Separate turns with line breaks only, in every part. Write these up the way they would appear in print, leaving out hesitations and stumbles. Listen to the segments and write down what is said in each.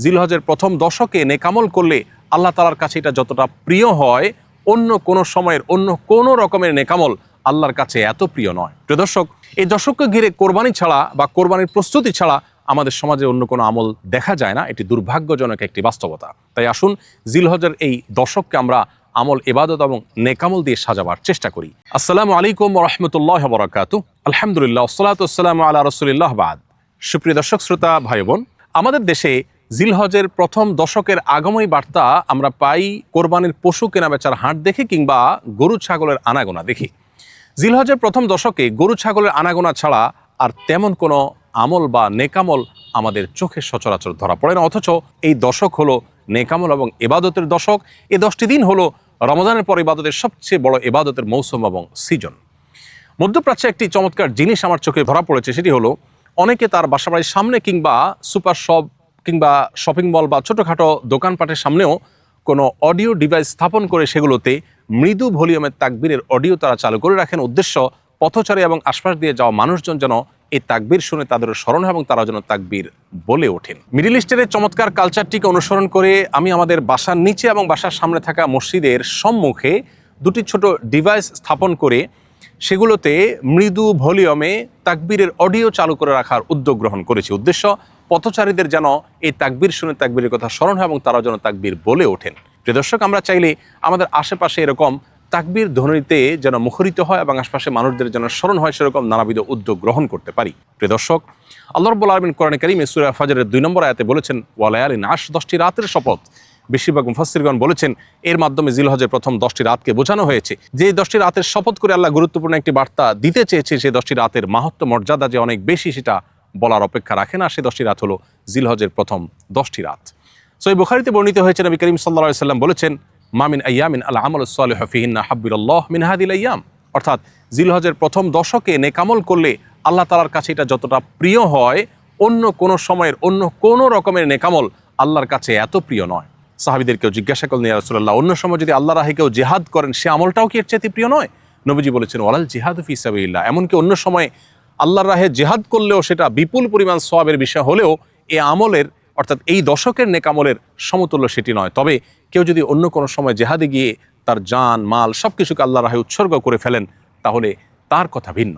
জিলহজের প্রথম দশকে নেকামল করলে আল্লাহ তাআলার কাছে এটা যতটা প্রিয় হয়, অন্য কোনো সময়ের অন্য কোনো রকমের নেকামল আল্লাহর কাছে এত প্রিয় নয়। প্রিয় দর্শক, এই দশককে ঘিরে কোরবানি ছাড়া বা কোরবানির প্রস্তুতি ছাড়া আমাদের সমাজে অন্য কোনো আমল দেখা যায় না। এটি দুর্ভাগ্যজনক একটি বাস্তবতা। তাই আসুন জিলহজের এই দশককে আমরা আমল, ইবাদত এবং নেকামল দিয়ে সাজাবার চেষ্টা করি। আসসালামু আলাইকুম ওয়া রাহমাতুল্লাহি ওয়া বারাকাতুহু। আলহামদুলিল্লাহ, ওয়াসসালাতু ওয়াসসালামু আলা রাসূলিল্লাহ, বাদ। সুপ্রিয় দর্শক শ্রোতা ভাই বোন, আমাদের দেশে জিলহজের প্রথম দশকের আগমনী বার্তা আমরা পাই কোরবানির পশু কেনাবেচার হাট দেখে কিংবা গরু ছাগলের আনাগোনা দেখে। জিলহজের প্রথম দশকে গরু ছাগলের আনাগোনা ছাড়া আর তেমন কোনো আমল বা নেকামল আমাদের চোখে সচরাচর ধরা পড়ে না। অথচ এই দশক হলো নেকামল এবং ইবাদতের দশক। এই 10টি দিন হলো রমজানের পর ইবাদতের সবচেয়ে বড় ইবাদতের মৌসুম এবং সিজন। মধ্যপ্রাচ্যে একটি চমৎকার জিনিস আমার চোখে ধরা পড়েছে, সেটি হলো অনেকে তার বাসাবাড়ির সামনে কিংবা সুপার শপ কিংবা শপিং মল বা ছোটোখাটো দোকানপাটের সামনেও কোনো অডিও ডিভাইস স্থাপন করে সেগুলোতে মৃদু ভলিউমের তাকবীরের অডিও তারা চালু করে রাখেন। উদ্দেশ্য, পথচারী এবং আশপাশ দিয়ে যাওয়া মানুষজন যেন এই তাকবীর শুনে তাদের স্মরণ হয় এবং তারা যেন তাকবীর বলে ওঠেন। মিডল ইস্টের চমৎকার কালচারটিকে অনুসরণ করে আমি আমাদের বাসার নিচে এবং বাসার সামনে থাকা মসজিদের সম্মুখে দুটি ছোট ডিভাইস স্থাপন করে সেগুলোতে মৃদু ভলিউমে তাকবীরের অডিও চালু করে রাখার উদ্যোগ গ্রহণ করেছি। উদ্দেশ্য, পথচারীদের যেন এই তাকবীর শুনে তাকবীরের কথা স্মরণ হয় এবং তারা যেন তাকবীর বলে ওঠেন। প্রিয় দর্শক, আমরা চাইলে আমাদের আশেপাশে এরকম তাকবীর ধ্বনিতে যেন মুখরিত হয় এবং আশপাশে মানুষদের যেন স্মরণ হয়, সেরকম নানাবিধ উদ্যোগ গ্রহণ করতে পারি। প্রিয় দর্শক, আল্লাহ রাব্বুল আলামিন কোরআনে কারীমে সূরা ফাজরের 2 নম্বর আয়াতে বলেছেন, ওয়া লায়ালিন আশ, 10টি রাতের শপথ। বেশিরভাগ মুফাসসিরগণ বলেছেন এর মাধ্যমে জিলহজের প্রথম 10টি রাতকে বোঝানো হয়েছে। যে 10টি রাতের শপথ করে আল্লাহ গুরুত্বপূর্ণ একটি বার্তা দিতে চেয়েছে, সেই 10টি রাতের মাহাত্ম্য মর্যাদা যে অনেক বেশি সেটা বলার অপেক্ষা রাখে না। সেই 10টি রাত হলো জিলহজের প্রথম 10টি রাত। সহিহ বুখারীতে বর্ণিত হয়েছে, নবী করিম সাল্লাল্লাহু আলাইহি ওয়াসাল্লাম বলেছেন, মা মিন আইয়ামিন আল আমালুস সালিহু ফিহিন্না হাব্বিলাল্লাহ মিন হাদিল আইয়াম। অর্থাৎ জিলহজের প্রথম দশকে নেকামল করলে আল্লাহ তাআলার কাছে এটা যতটা প্রিয় হয়, অন্য কোনো সময়ের অন্য কোনো রকমের নেকামল আল্লাহর কাছে এত প্রিয় নয়। সাহাবীদেরকেও জিজ্ঞাসা করলেন, ইয়া রাসূলুল্লাহ, অন্য সময় যদি আল্লাহর রাহে কেউ জিহাদ করেন সে আমলটাও কি এর চাইতে প্রিয় নয়? নবীজি বলেছেন, ওয়ালাল জিহাদু ফি সাবিলিল্লাহ। এমনকি অন্য সময়ে আল্লাহর রাহে জিহাদ করলেও সেটা বিপুল পরিমাণ সওয়াবের বিষয় হলেও এই আমলের অর্থাৎ এই দশকের নেকামলের সমতুল্য সেটি নয়। তবে কেউ যদি অন্য কোনো সময় জেহাদে গিয়ে তার জান মাল সব কিছুকে আল্লাহর রাহে উৎসর্গ করে ফেলেন তাহলে তার কথা ভিন্ন।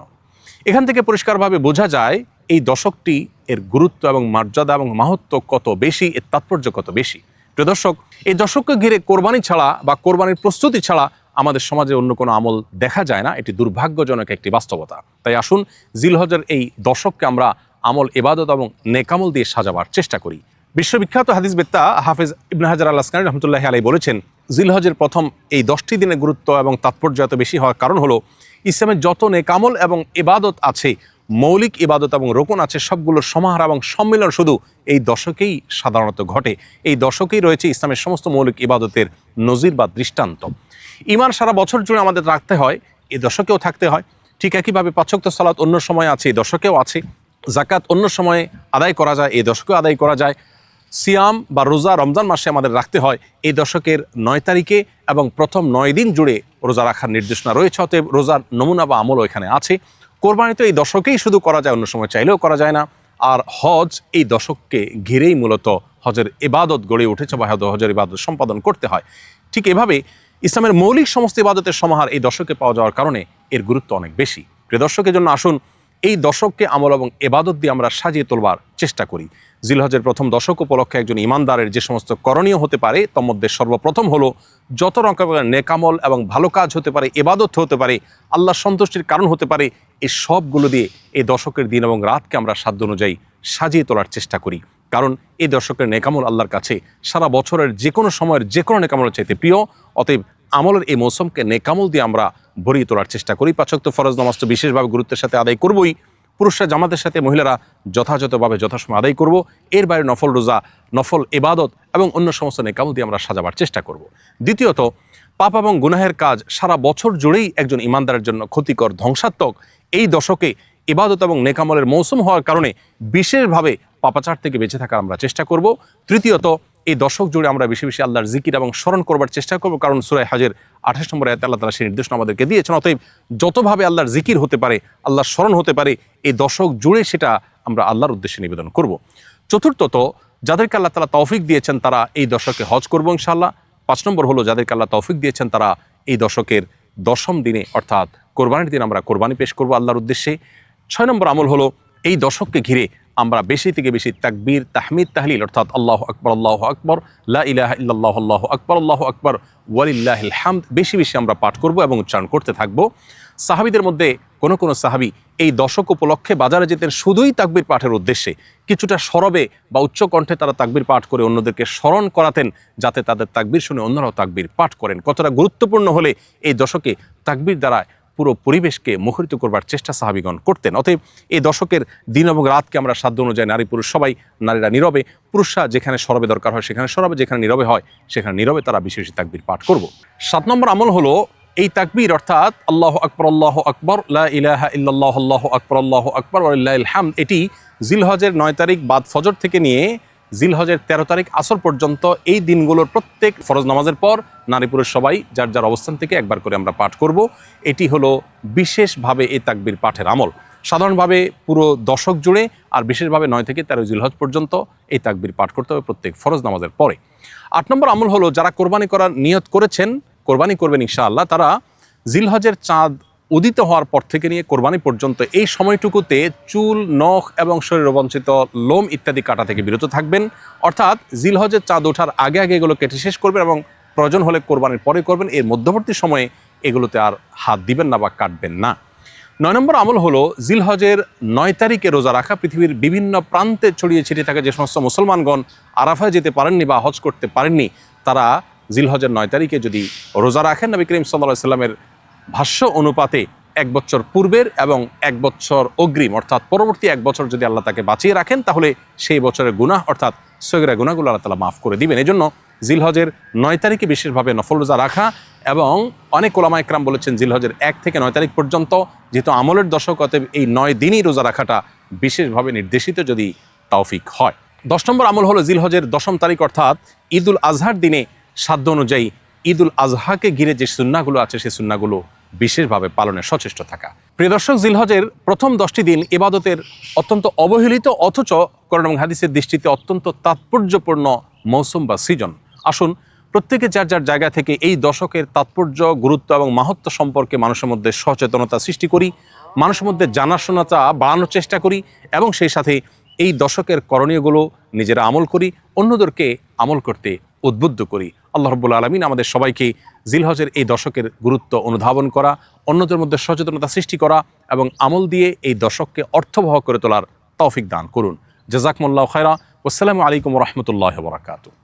এখান থেকে পরিষ্কারভাবে বোঝা যায় এই দশকটি এর গুরুত্ব এবং মর্যাদা এবং মাহাত্ম্য কত বেশি, এর তাৎপর্য কত বেশি। প্রিয় দর্শক, এই দশককে ঘিরে কোরবানি ছাড়া বা কোরবানির প্রস্তুতি ছাড়া আমাদের সমাজে অন্য কোনো আমল দেখা যায় না। এটি দুর্ভাগ্যজনক একটি বাস্তবতা। তাই আসুন জিলহজের এই দশককে আমরা আমল, ইবাদত এবং নেকামল দিয়ে সাজাবার চেষ্টা করি। বিশ্ববিখ্যাত হাদিসবেত্তা হাফেজ ইবনে হাজার আল আসকালানী রাহমাতুল্লাহি আলাইহি বলেছেন, জিলহজের প্রথম এই 10টি দিনের গুরুত্ব এবং তাৎপর্য এত বেশি হওয়ার কারণ হলো ইসলামের যত নেকামল এবং ইবাদত আছে, মৌলিক ইবাদত এবং রোকন আছে, সবগুলোর সমাহার এবং সম্মিলন শুধু এই দশকেই সাধারণত ঘটে। এই দশকেই রয়েছে ইসলামের সমস্ত মৌলিক ইবাদতের নজির বা দৃষ্টান্ত। ঈমান সারা বছর জুড়ে আমাদের রাখতে হয়, এই দশকেও থাকতে হয়। ঠিক একইভাবে 5 ওয়াক্ত সালাত অন্য সময় আছে, এই দশকেও আছে। যাকাত অন্য সময়ে আদায় করা যায়, এই দশকেও আদায় করা যায়। সিয়াম বা রোজা রমজান মাসে আমাদের রাখতে হয়, এই দশকের 9 তারিখে এবং প্রথম 9 দিন জুড়ে রোজা রাখার নির্দেশনা রয়েছে। অতএব রোজার নমুনা বা আমলও এখানে আছে। কোরবানি তো এই দশকেই শুধু করা যায়, অন্য সময় চাইলেও করা যায় না। আর হজ এই দশককে ঘিরেই মূলত হজের ইবাদত গড়ে উঠেছে বা হজের ইবাদত সম্পাদন করতে হয়। ঠিক এভাবে ইসলামের মৌলিক সমস্ত ইবাদতের সমাহার এই দশকে পাওয়া যাওয়ার কারণে এর গুরুত্ব অনেক বেশি। প্রিয় দর্শকের জন্য আসুন এই দশককে আমল এবং ইবাদত দিয়ে আমরা সাজিয়ে তোলবার চেষ্টা করি। জিলহজের প্রথম দশক উপলক্ষে একজন ইমানদারের যে সমস্ত করণীয় হতে পারে তার মধ্যে সর্বপ্রথম হলো যত রকমের নেকামল এবং ভালো কাজ হতে পারে, ইবাদত হতে পারে, আল্লাহর সন্তুষ্টির কারণ হতে পারে, এই সবগুলো দিয়ে এই দশকের দিন এবং রাতকে আমরা সাধ্য অনুযায়ী সাজিয়ে তোলার চেষ্টা করি। কারণ এই দশকের নেকামল আল্লাহর কাছে সারা বছরের যে কোনো সময়ের যে কোনো নেকামলের চাইতে প্রিয়। অতএব আমলের এই মৌসুমকে নেকামল দিয়ে আমরা ভরিয়ে তোলার চেষ্টা করি। 5 ওয়াক্ত ফরজ নামাজ তো বিশেষভাবে গুরুত্বের সাথে আদায় করবই, পুরুষরা জামাতের সাথে, মহিলারা যথাযথভাবে যথাসময় আদায় করব। এর বাইরে নফল রোজা, নফল ইবাদত এবং অন্য সমস্ত নেকামল দিয়ে আমরা সাজাবার চেষ্টা করব। দ্বিতীয়ত, পাপ এবং গুনাহের কাজ সারা বছর জুড়েই একজন ইমানদারের জন্য ক্ষতিকর, ধ্বংসাত্মক। এই দশকে ইবাদত এবং নেকামলের মৌসুম হওয়ার কারণে বিশেষভাবে পাপাচার থেকে বেঁচে থাকার আমরা চেষ্টা করব। তৃতীয়ত, এই দশক জুড়ে আমরা বেশি বেশি আল্লাহর জিকির এবং স্মরণ করবার চেষ্টা করব, কারণ সূরা হজের 28 নম্বর আয়াতে আল্লাহ তাআলা সেই নির্দেশনা আমাদেরকে দিয়েছেন। অতএব যতভাবে আল্লাহর জিকির হতে পারে, আল্লাহর স্মরণ হতে পারে, এই দশক জুড়ে সেটা আমরা আল্লাহর উদ্দেশ্যে নিবেদন করব। চতুর্থত, যাদেরকে আল্লাহ তাআলা তৌফিক দিয়েছেন তারা এই দশকে হজ করবো ইনশাআল্লাহ। 5 নম্বর হলো যাদেরকে আল্লাহ তৌফিক দিয়েছেন তারা এই দশকের 10ম দিনে অর্থাৎ কোরবানির দিন আমরা কোরবানি পেশ করবো আল্লাহর উদ্দেশ্যে। 6 নম্বর আমল হলো এই দশককে ঘিরে আমরা বেশি থেকে বেশি তাকবীর, তাহমিদ, তাহলিল অর্থাৎ আল্লাহু আকবার, লা ইলাহা ইল্লাল্লাহ, আল্লাহু আকবার ওয়ালিল্লাহিল হামদ বেশি বেশি আমরা পাঠ করব এবং উচ্চারণ করতে থাকব। সাহাবীদের মধ্যে কোনো সাহাবী এই দশক উপলক্ষে বাজারে যেতেন শুধুই তাকবীর পাঠের উদ্দেশ্যে। কিছুটা সরবে বা উচ্চ কণ্ঠে তারা তাকবীর পাঠ করে অন্যদেরকে স্মরণ করাতেন যাতে তাদের তাকবীর শুনে অন্যরাও তাকবীর পাঠ করেন। কতটা গুরুত্বপূর্ণ হলে এই দশকে তাকবীর দ্বারা পুরো পরিবেশকে মুখরিত করবার চেষ্টা সাহাবীগণ করতেন। অতএব এই দশকের দিন এবং রাতকে আমরা সাধ্য অনুযায়ী নারী পুরুষ সবাই, নারীরা নীরবে, পুরুষরা যেখানে সরবে দরকার হয় সেখানে সরবে, যেখানে নীরবে হয় সেখানে নীরবে তারা বেশি বেশি তাকবীর পাঠ করব। 7 নম্বর আমল হলো এই তাকবীর অর্থাৎ আল্লাহু আকবার, লা ইলাহা ইল্লাল্লাহ, আল্লাহু আকবার ওয়ালিল্লাহিল হামদ এটি জিলহজের 9 তারিখ বাদ ফজর থেকে নিয়ে জিলহজের 13 তারিখ আসর পর্যন্ত এই দিনগুলোর প্রত্যেক ফরজ নামাজের পর নারী পুরুষ সবাই যার যার অবস্থান থেকে একবার করে আমরা পাঠ করব। এটি হলো বিশেষভাবে এই তাকবীর পাঠের আমল। সাধারণভাবে পুরো দশক জুড়ে আর বিশেষভাবে 9 থেকে 13 জিলহজ পর্যন্ত এই তাকবীর পাঠ করতে হবে প্রত্যেক ফরজ নামাজের পরে। 8 নম্বর আমল হলো যারা কোরবানি করার নিয়ত করেছেন, কোরবানি করবেন ইনশাআল্লাহ, তারা জিলহজের চাঁদ উদিত হওয়ার পর থেকে নিয়ে কোরবানি পর্যন্ত এই সময়টুকুতে চুল, নখ এবং শরীর অবাঞ্ছিত লোম ইত্যাদি কাটা থেকে বিরত থাকবেন। অর্থাৎ জিলহজের চাঁদ ওঠার আগে আগে এগুলো কেটে শেষ করবেন এবং প্রয়োজন হলে কোরবানির পরে করবেন। এর মধ্যবর্তী সময়ে এগুলোতে আর হাত দিবেন না বা কাটবেন না। 9 নম্বর আমল হলো জিলহজের 9 তারিখে রোজা রাখা। পৃথিবীর বিভিন্ন প্রান্তে ছড়িয়ে ছিটিয়ে থাকা যে সমস্ত মুসলমানগণ আরাফায় যেতে পারেননি বা হজ করতে পারেননি তারা জিলহজের 9 তারিখে যদি রোজা রাখেন, নবী করিম সাল্লাল্লাহু আলাইহি সাল্লামের ভাষ্য অনুপাতে 1 বছর পূর্বের এবং 1 বছর অগ্রিম অর্থাৎ পরবর্তী 1 বছর যদি আল্লাহ তাকে বাঁচিয়ে রাখেন তাহলে সেই বছরের গুনাহ অর্থাৎ সগীরা গুনাহগুলো আল্লাহ তাআলা মাফ করে দিবেন। এজন্য জিলহজের 9 তারিখে বিশেষভাবে নফল রোজা রাখা এবং অনেক ওলামা ইকরাম বলেছেন জিলহজের 1 থেকে 9 তারিখ পর্যন্ত যেহেতু আমলের দশক অতএব এই 9 দিনই রোজা রাখাটা বিশেষভাবে নির্দেশিত যদি তৌফিক হয়। 10 নম্বর আমল হলো জিলহজের 10ম তারিখ অর্থাৎ ঈদুল আজহার দিনে সাধ্য অনুযায়ী ঈদুল আজহাকে ঘিরে যে সুন্নাহগুলো আছে সেই সুন্নাহগুলো বিশেষভাবে পালনে সচেষ্ট থাকা। প্রিয় দর্শক, জিলহজের প্রথম 10টি দিন ইবাদতের অত্যন্ত অবহেলিত অথচ কোরআন এবং হাদিসের দৃষ্টিতে অত্যন্ত তাৎপর্যপূর্ণ মৌসুম বা সিজন। আসুন প্রত্যেকে যার যার জায়গা থেকে এই দশকের তাৎপর্য, গুরুত্ব এবং মাহাত্ম্য সম্পর্কে মানুষের মধ্যে সচেতনতা সৃষ্টি করি, মানুষের মধ্যে জানাশোনাটা বাড়ানোর চেষ্টা করি এবং সেই সাথে এই দশকের করণীয়গুলো নিজেরা আমল করি, অন্যদেরকে আমল করতে উদ্বুদ্ধ করি। আল্লাহ রাব্বুল আলামিন আমাদের সবাইকে জিলহজের এই দশকের গুরুত্ব অনুধাবন করা, অন্যদের মধ্যে সচেতনতা সৃষ্টি করা এবং আমল দিয়ে এই দশককে অর্থবহ করে তোলার তৌফিক দান করুন। জাযাকুমুল্লাহু খায়রা। আসসালামু আলাইকুম ওয়া রাহমাতুল্লাহি ওয়া বারাকাতুহু।